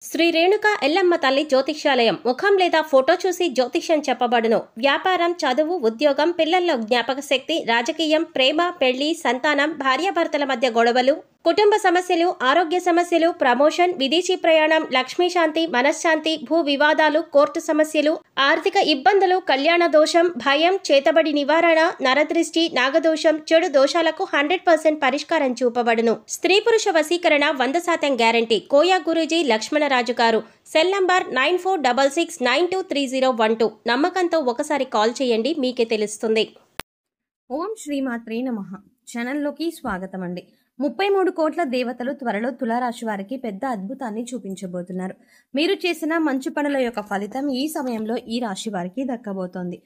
శ్రీ రేణుక ఎల్లమ్మ తల్లి జ్యోతిష్యాలయం ముఖం లేదా ఫోటో చూసి జ్యోతిష్యం చెప్పబడును. వ్యాపారం, చదువు, ఉద్యోగం, పిల్లల్లో జ్ఞాపక శక్తి, రాజకీయం, ప్రేమ, పెళ్లి, సంతానం, భార్యాభర్తల మధ్య గొడవలు, కుటుంబ సమస్యలు, ఆరోగ్య సమస్యలు, ప్రమోషన్, విదేశీ ప్రయాణం, లక్ష్మీ శాంతి, మనశ్శాంతి, భూ వివాదాలు, కోర్టు సమస్యలు, ఆర్థిక ఇబ్బందులు, కళ్యాణ దోషం, భయం, చేతబడి నివారణ, నరదృష్టి, నాగదోషం, చెడు దోషాలకు 100% పరిష్కారం చూపబడును. స్త్రీ పురుష వశీకరణ 100% గ్యారంటీ. కోయా గురూజీ లక్ష్మణరాజు గారు. Cell number 9466923012. నమ్మకంతో ఒకసారి కాల్ చేయండి, మీకే తెలుస్తుంది. ఓం శ్రీమాత్రే నమః. ఛానల్లోకి స్వాగతం అండి. 33 కోట్ల దేవతలు త్వరలో తులారాశి వారికి పెద్ద అద్భుతాన్ని చూపించబోతున్నారు. మీరు చేసిన మంచి పనుల యొక్క ఫలితం ఈ సమయంలో ఈ రాశి వారికి దక్కబోతోంది.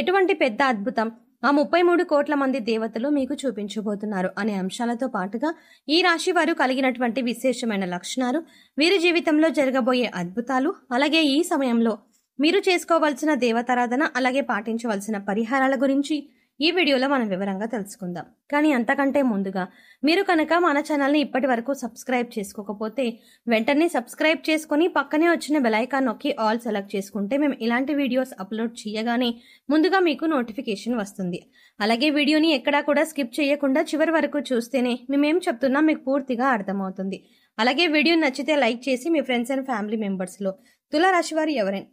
ఎటువంటి పెద్ద అద్భుతం ఆ 33 కోట్ల మంది దేవతలు మీకు చూపించబోతున్నారు అనే అంశాలతో పాటుగా ఈ రాశి వారు కలిగినటువంటి విశేషమైన లక్షణాలు, వీరి జీవితంలో జరగబోయే అద్భుతాలు, అలాగే ఈ సమయంలో మీరు చేసుకోవాల్సిన దేవతారాధన, అలాగే పాటించవలసిన పరిహారాల గురించి ఈ వీడియోలో మనం వివరంగా తెలుసుకుందాం. కానీ అంతకంటే ముందుగా మీరు కనుక మన ఛానల్ని ఇప్పటి వరకు సబ్స్క్రైబ్ చేసుకోకపోతే వెంటనే సబ్స్క్రైబ్ చేసుకుని పక్కనే వచ్చిన బెల్ ఐకాన్ నొక్కి ఆల్ సెలెక్ట్ చేసుకుంటే మేము ఇలాంటి వీడియోస్ అప్లోడ్ చేయగానే ముందుగా మీకు నోటిఫికేషన్ వస్తుంది. అలాగే వీడియోని ఎక్కడా కూడా స్కిప్ చేయకుండా చివరి వరకు చూస్తేనే మేమేం చెప్తున్నా మీకు పూర్తిగా అర్థమవుతుంది. అలాగే వీడియో నచ్చితే లైక్ చేసి మీ ఫ్రెండ్స్ అండ్ ఫ్యామిలీ మెంబర్స్లో తులారాశి వారు ఎవరైనా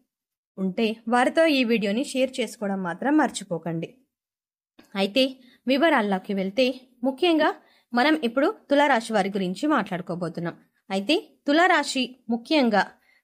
ఉంటే వారితో ఈ వీడియోని షేర్ చేసుకోవడం మాత్రం మర్చిపోకండి. అయితే వివరాల్లోకి వెళ్తే ముఖ్యంగా మనం ఇప్పుడు తులారాశి వారి గురించి మాట్లాడుకోబోతున్నాం. అయితే తులారాశి ముఖ్యంగా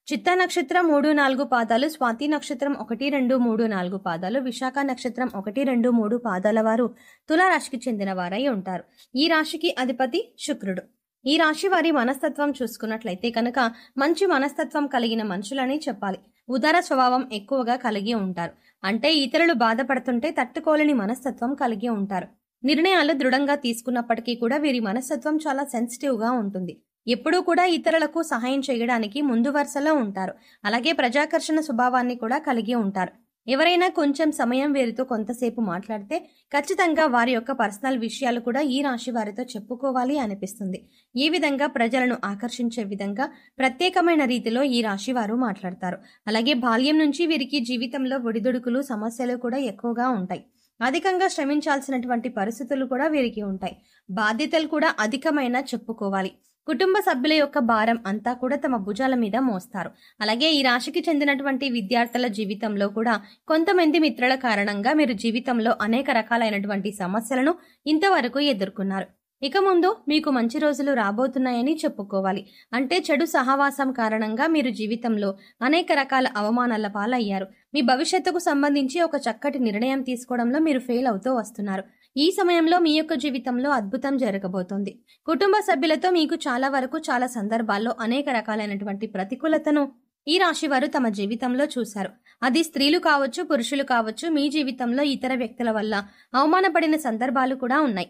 చిత్తా నక్షత్రం 3-4 పాదాలు, స్వాతి నక్షత్రం 1-2-3-4 పాదాలు, విశాఖ నక్షత్రం 1-2-3 పాదాల వారు తులారాశికి చెందిన వారై ఉంటారు. ఈ రాశికి అధిపతి శుక్రుడు. ఈ రాశి వారి మనస్తత్వం చూసుకున్నట్లయితే కనుక మంచి మనస్తత్వం కలిగిన మనుషులని చెప్పాలి. ఉదార స్వభావం ఎక్కువగా కలిగి ఉంటారు. అంటే ఇతరులు బాధపడుతుంటే తట్టుకోలేని మనస్తత్వం కలిగి ఉంటారు. నిర్ణయాలు దృఢంగా తీసుకున్నప్పటికీ కూడా వీరి మనస్తత్వం చాలా సెన్సిటివ్ గా ఉంటుంది. ఎప్పుడూ కూడా ఇతరులకు సహాయం చేయడానికి ముందు వరుసలో ఉంటారు. అలాగే ప్రజాకర్షణ స్వభావాన్ని కూడా కలిగి ఉంటారు. ఎవరైనా కొంచెం సమయం వీరితో కొంతసేపు మాట్లాడితే ఖచ్చితంగా వారి యొక్క పర్సనల్ విషయాలు కూడా ఈ రాశి వారితో చెప్పుకోవాలి అనిపిస్తుంది. ఈ విధంగా ప్రజలను ఆకర్షించే విధంగా ప్రత్యేకమైన రీతిలో ఈ రాశి వారు మాట్లాడతారు. అలాగే బాల్యం నుంచి వీరికి జీవితంలో ఒడిదుడుకులు, సమస్యలు కూడా ఎక్కువగా ఉంటాయి. అధికంగా శ్రమించాల్సినటువంటి పరిస్థితులు కూడా వీరికి ఉంటాయి. బాధ్యతలు కూడా అధికమైన చెప్పుకోవాలి. కుటుంబ సభ్యుల యొక్క భారం అంతా కూడా తమ భుజాల మీద మోస్తారు. అలాగే ఈ రాశికి చెందినటువంటి విద్యార్థుల జీవితంలో కూడా కొంతమంది మిత్రుల కారణంగా మీరు జీవితంలో అనేక రకాలైనటువంటి సమస్యలను ఇంతవరకు ఎదుర్కొన్నారు. ఇక ముందు మీకు మంచి రోజులు రాబోతున్నాయని చెప్పుకోవాలి. అంటే చెడు సహవాసం కారణంగా మీరు జీవితంలో అనేక రకాల అవమానాల పాలయ్యారు. మీ భవిష్యత్తుకు సంబంధించి ఒక చక్కటి నిర్ణయం తీసుకోవడంలో మీరు ఫెయిల్ అవుతూ వస్తున్నారు. ఈ సమయంలో మీ యొక్క జీవితంలో అద్భుతం జరగబోతోంది. కుటుంబ సభ్యులతో మీకు చాలా వరకు చాలా సందర్భాల్లో అనేక రకాలైనటువంటి ప్రతికూలతను ఈ రాశి వారు తమ జీవితంలో చూశారు. అది స్త్రీలు కావచ్చు, పురుషులు కావచ్చు. మీ జీవితంలో ఇతర వ్యక్తుల వల్ల అవమానపడిన సందర్భాలు కూడా ఉన్నాయి.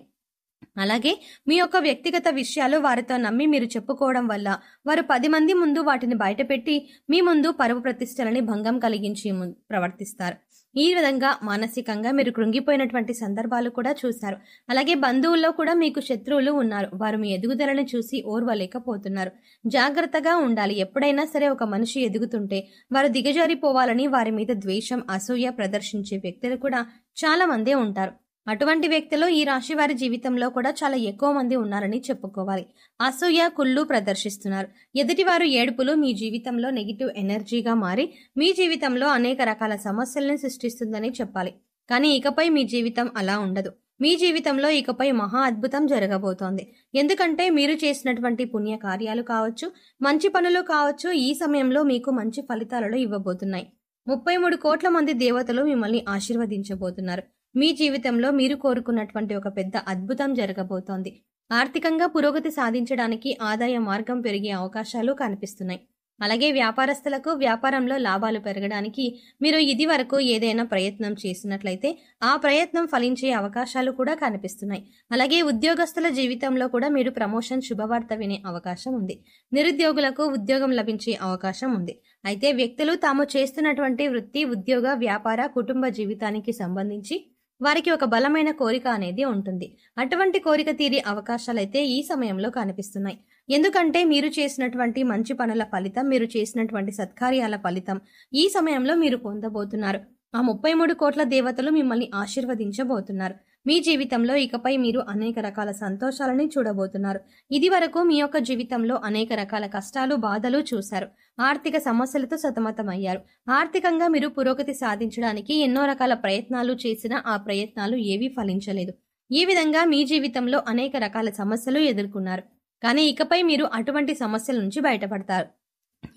అలాగే మీ యొక్క వ్యక్తిగత విషయాలు వారితో నమ్మి మీరు చెప్పుకోవడం వల్ల వారు 10 మంది ముందు వాటిని బయటపెట్టి మీ ముందు పరువు ప్రతిష్టలని భంగం కలిగించి ప్రవర్తిస్తారు. ఈ విధంగా మానసికంగా మీరు కృంగిపోయినటువంటి సందర్భాలు కూడా చూశారు. అలాగే బంధువుల్లో కూడా మీకు శత్రువులు ఉన్నారు. వారు మీ ఎదుగుదలను చూసి ఓర్వలేకపోతున్నారు. జాగ్రత్తగా ఉండాలి. ఎప్పుడైనా సరే ఒక మనిషి ఎదుగుతుంటే వారు దిగజారిపోవాలని వారి మీద ద్వేషం, అసూయ ప్రదర్శించే వ్యక్తులు కూడా చాలా మందే ఉంటారు. అటువంటి వ్యక్తులు ఈ రాశి వారి జీవితంలో కూడా చాలా ఎక్కువ మంది ఉన్నారని చెప్పుకోవాలి. అసూయ, కుళ్ళు ప్రదర్శిస్తున్నారు. ఎదుటివారు ఏడుపులు మీ జీవితంలో నెగిటివ్ ఎనర్జీగా మారి మీ జీవితంలో అనేక రకాల సమస్యలను సృష్టిస్తుందని చెప్పాలి. కానీ ఇకపై మీ జీవితం అలా ఉండదు. మీ జీవితంలో ఇకపై మహా అద్భుతం జరగబోతోంది. ఎందుకంటే మీరు చేసినటువంటి పుణ్య కార్యాలు కావచ్చు, మంచి పనులు కావచ్చు, ఈ సమయంలో మీకు మంచి ఫలితాలను ఇవ్వబోతున్నాయి. 33 కోట్ల మంది దేవతలు మిమ్మల్ని ఆశీర్వదించబోతున్నారు. మీ జీవితంలో మీరు కోరుకున్నటువంటి ఒక పెద్ద అద్భుతం జరగబోతోంది. ఆర్థికంగా పురోగతి సాధించడానికి ఆదాయ మార్గం పెరిగే అవకాశాలు కనిపిస్తున్నాయి. అలాగే వ్యాపారస్తులకు వ్యాపారంలో లాభాలు పెరగడానికి మీరు ఇది వరకు ఏదైనా ప్రయత్నం చేసినట్లయితే ఆ ప్రయత్నం ఫలించే అవకాశాలు కూడా కనిపిస్తున్నాయి. అలాగే ఉద్యోగస్తుల జీవితంలో కూడా మీరు ప్రమోషన్ శుభవార్త వినే అవకాశం ఉంది. నిరుద్యోగులకు ఉద్యోగం లభించే అవకాశం ఉంది. అయితే వ్యక్తులు తాము చేస్తున్నటువంటి వృత్తి, ఉద్యోగ, వ్యాపార, కుటుంబ జీవితానికి సంబంధించి వారికి ఒక బలమైన కోరిక అనేది ఉంటుంది. అటువంటి కోరిక తీరే అవకాశాలైతే ఈ సమయంలో కనిపిస్తున్నాయి. ఎందుకంటే మీరు చేసినటువంటి మంచి పనుల ఫలితం, మీరు చేసినటువంటి సత్కార్యాల ఫలితం ఈ సమయంలో మీరు పొందబోతున్నారు. ఆ 33 కోట్ల దేవతలు మిమ్మల్ని ఆశీర్వదించబోతున్నారు. మీ జీవితంలో ఇకపై మీరు అనేక రకాల సంతోషాలని చూడబోతున్నారు. ఇది వరకు మీ యొక్క జీవితంలో అనేక రకాల కష్టాలు, బాధలు చూశారు. ఆర్థిక సమస్యలతో సతమతమయ్యారు. ఆర్థికంగా మీరు పురోగతి సాధించడానికి ఎన్నో రకాల ప్రయత్నాలు చేసినా ఆ ప్రయత్నాలు ఏవీ ఫలించలేదు. ఈ విధంగా మీ జీవితంలో అనేక రకాల సమస్యలు ఎదుర్కొన్నారు. కానీ ఇకపై మీరు అటువంటి సమస్యల నుంచి బయటపడతారు.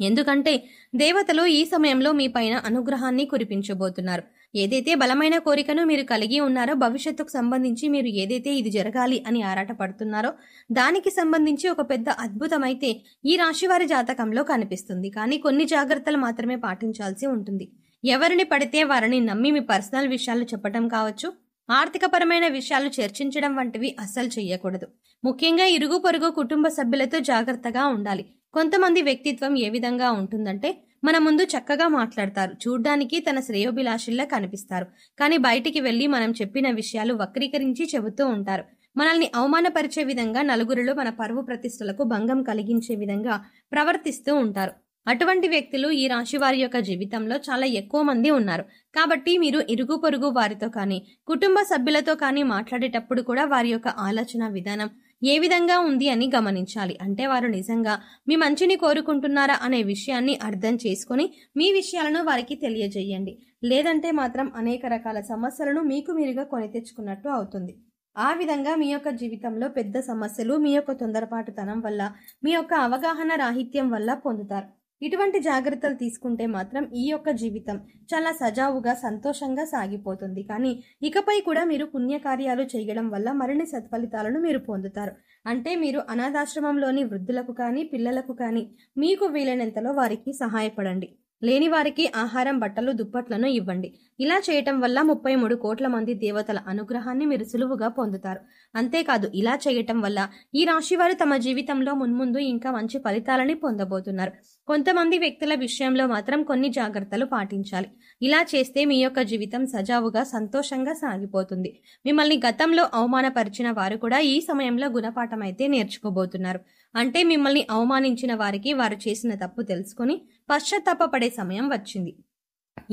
ఎందుకంటే దేవతలు ఈ సమయంలో మీ పైన అనుగ్రహాన్ని కురిపించబోతున్నారు. ఏదైతే బలమైన కోరికను మీరు కలిగి ఉన్నారో, భవిష్యత్తుకు సంబంధించి మీరు ఏదైతే ఇది జరగాలి అని ఆరాటపడుతున్నారో దానికి సంబంధించి ఒక పెద్ద అద్భుతమైతే ఈ రాశివారి జాతకంలో కనిపిస్తుంది. కానీ కొన్ని జాగ్రత్తలు మాత్రమే పాటించాల్సి ఉంటుంది. ఎవరిని పడితే వారిని నమ్మి మీ పర్సనల్ విషయాలు చెప్పటం కావచ్చు, ఆర్థికపరమైన విషయాలు చర్చించడం వంటివి అస్సలు చెయ్యకూడదు. ముఖ్యంగా ఇరుగు పొరుగు కుటుంబ సభ్యులతో జాగ్రత్తగా ఉండాలి. కొంతమంది వ్యక్తిత్వం ఏ విధంగా ఉంటుందంటే మన ముందు చక్కగా మాట్లాడతారు, చూడ్డానికి తన శ్రేయోభిలాషుల్లా కనిపిస్తారు. కానీ బయటికి వెళ్లి మనం చెప్పిన విషయాలు వక్రీకరించి చెబుతూ ఉంటారు. మనల్ని అవమానపరిచే విధంగా, నలుగురిలో మన పరువు ప్రతిష్టలకు భంగం కలిగించే విధంగా ప్రవర్తిస్తూ ఉంటారు. అటువంటి వ్యక్తులు ఈ రాశి వారి యొక్క జీవితంలో చాలా ఎక్కువ మంది ఉన్నారు. కాబట్టి మీరు ఇరుగు పొరుగు వారితో కానీ, కుటుంబ సభ్యులతో కానీ మాట్లాడేటప్పుడు కూడా వారి యొక్క ఆలోచన విధానం ఏ విధంగా ఉంది అని గమనించాలి. అంటే వారు నిజంగా మీ మంచిని కోరుకుంటున్నారా అనే విషయాన్ని అర్థం చేసుకుని మీ విషయాలను వారికి తెలియజేయండి. లేదంటే మాత్రం అనేక రకాల సమస్యలను మీకు మీరుగా కొని తెచ్చుకున్నట్టు అవుతుంది. ఆ విధంగా మీ యొక్క జీవితంలో పెద్ద సమస్యలు మీ యొక్క తొందరపాటుతనం వల్ల, మీ యొక్క అవగాహన రాహిత్యం వల్ల పొందుతారు. ఇటువంటి జాగ్రత్తలు తీసుకుంటే మాత్రం ఈ యొక్క జీవితం చాలా సజావుగా, సంతోషంగా సాగిపోతుంది. కానీ ఇకపై కూడా మీరు పుణ్యకార్యాలు చేయడం వల్ల మరిన్ని సత్ఫలితాలను మీరు పొందుతారు. అంటే మీరు అనాథాశ్రమంలోని వృద్ధులకు కానీ, పిల్లలకు కానీ మీకు వీలైనంతలో వారికి సహాయపడండి. లేని వారికి ఆహారం, బట్టలు, దుప్పట్లను ఇవ్వండి. ఇలా చేయటం వల్ల 33 కోట్ల మంది దేవతల అనుగ్రహాన్ని మీరు సులువుగా పొందుతారు. అంతేకాదు, ఇలా చేయటం వల్ల ఈ రాశి వారు తమ జీవితంలో మున్ముందు ఇంకా మంచి ఫలితాలని పొందబోతున్నారు. కొంతమంది వ్యక్తుల విషయంలో మాత్రం కొన్ని జాగ్రత్తలు పాటించాలి. ఇలా చేస్తే మీ యొక్క జీవితం సజావుగా, సంతోషంగా సాగిపోతుంది. మిమ్మల్ని గతంలో అవమానపరిచిన వారు కూడా ఈ సమయంలో గుణపాఠం అయితే నేర్చుకోబోతున్నారు. అంటే మిమ్మల్ని అవమానించిన వారికి వారు చేసిన తప్పు తెలుసుకొని పశ్చాత్తాపపడే సమయం వచ్చింది.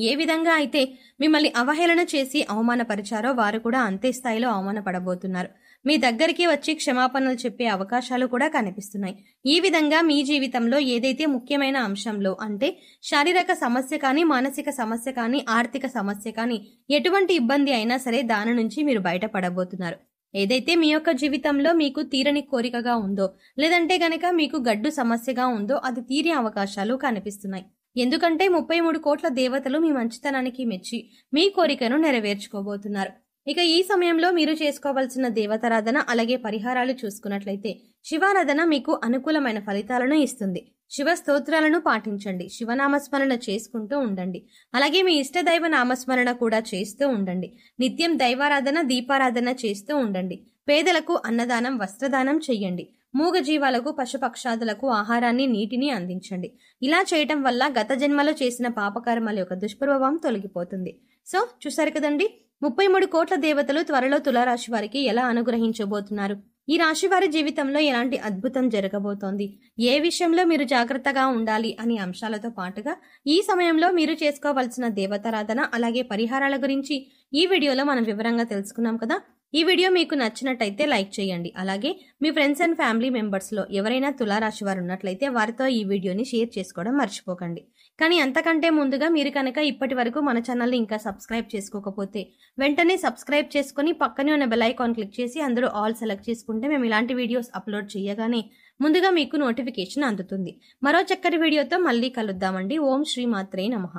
ఏ విధంగా అయితే మిమ్మల్ని అవహేళన చేసి అవమానపరిచారో వారు కూడా అంతే స్థాయిలో అవమానపడబోతున్నారు. మీ దగ్గరికి వచ్చి క్షమాపణలు చెప్పే అవకాశాలు కూడా కనిపిస్తున్నాయి. ఈ విధంగా మీ జీవితంలో ఏదైతే ముఖ్యమైన అంశంలో, అంటే శారీరక సమస్య కానీ, మానసిక సమస్య కానీ, ఆర్థిక సమస్య కానీ, ఎటువంటి ఇబ్బంది అయినా సరే దాని నుంచి మీరు బయటపడబోతున్నారు. ఏదైతే మీ యొక్క జీవితంలో మీకు తీరని కోరికగా ఉందో, లేదంటే గనక మీకు గడ్డు సమస్యగా ఉందో అది తీరే అవకాశాలు కనిపిస్తున్నాయి. ఎందుకంటే 33 కోట్ల దేవతలు మీ మంచితనానికి మెచ్చి మీ కోరికను నెరవేర్చుకోబోతున్నారు. ఇక ఈ సమయంలో మీరు చేసుకోవాల్సిన దేవతారాధన అలాగే పరిహారాలు చూసుకున్నట్లయితే శివారాధన మీకు అనుకూలమైన ఫలితాలను ఇస్తుంది. శివ స్తోత్రాలను పాటించండి. శివనామస్మరణ చేసుకుంటూ ఉండండి. అలాగే మీ ఇష్టదైవ నామస్మరణ కూడా చేస్తూ ఉండండి. నిత్యం దైవారాధన, దీపారాధన చేస్తూ ఉండండి. పేదలకు అన్నదానం, వస్త్రదానం చెయ్యండి. మూగజీవాలకు, పశుపక్షాదులకు ఆహారాన్ని, నీటిని అందించండి. ఇలా చేయటం వల్ల గత జన్మలో చేసిన పాపకర్మల యొక్క దుష్ప్రభావం తొలగిపోతుంది. సో చూసారు కదండి, 33 కోట్ల దేవతలు త్వరలో తులారాశి వారికి ఎలా అనుగ్రహించబోతున్నారు, ఈ రాశి వారి జీవితంలో ఎలాంటి అద్భుతం జరగబోతోంది, ఏ విషయంలో మీరు జాగ్రత్తగా ఉండాలి అనే అంశాలతో పాటుగా ఈ సమయంలో మీరు చేసుకోవాల్సిన దేవతారాధన అలాగే పరిహారాల గురించి ఈ వీడియోలో మనం వివరంగా తెలుసుకున్నాం కదా. ఈ వీడియో మీకు నచ్చినట్టయితే లైక్ చేయండి. అలాగే మీ ఫ్రెండ్స్ అండ్ ఫ్యామిలీ మెంబర్స్లో ఎవరైనా తులారాశి వారు ఉన్నట్లయితే వారితో ఈ వీడియోని షేర్ చేసుకోవడం మర్చిపోకండి. కానీ అంతకంటే ముందుగా మీరు కనుక ఇప్పటి వరకు మన ఛానల్ని ఇంకా సబ్స్క్రైబ్ చేసుకోకపోతే వెంటనే సబ్స్క్రైబ్ చేసుకుని పక్కనే ఉన్న బెల్ ఐకాన్ క్లిక్ చేసి అందులో ఆల్ సెలెక్ట్ చేసుకుంటే మేము ఇలాంటి వీడియోస్ అప్లోడ్ చేయగానే ముందుగా మీకు నోటిఫికేషన్ అందుతుంది. మరో చక్కటి వీడియోతో మళ్ళీ కలుద్దామండి. ఓం శ్రీ మాత్రే నమః.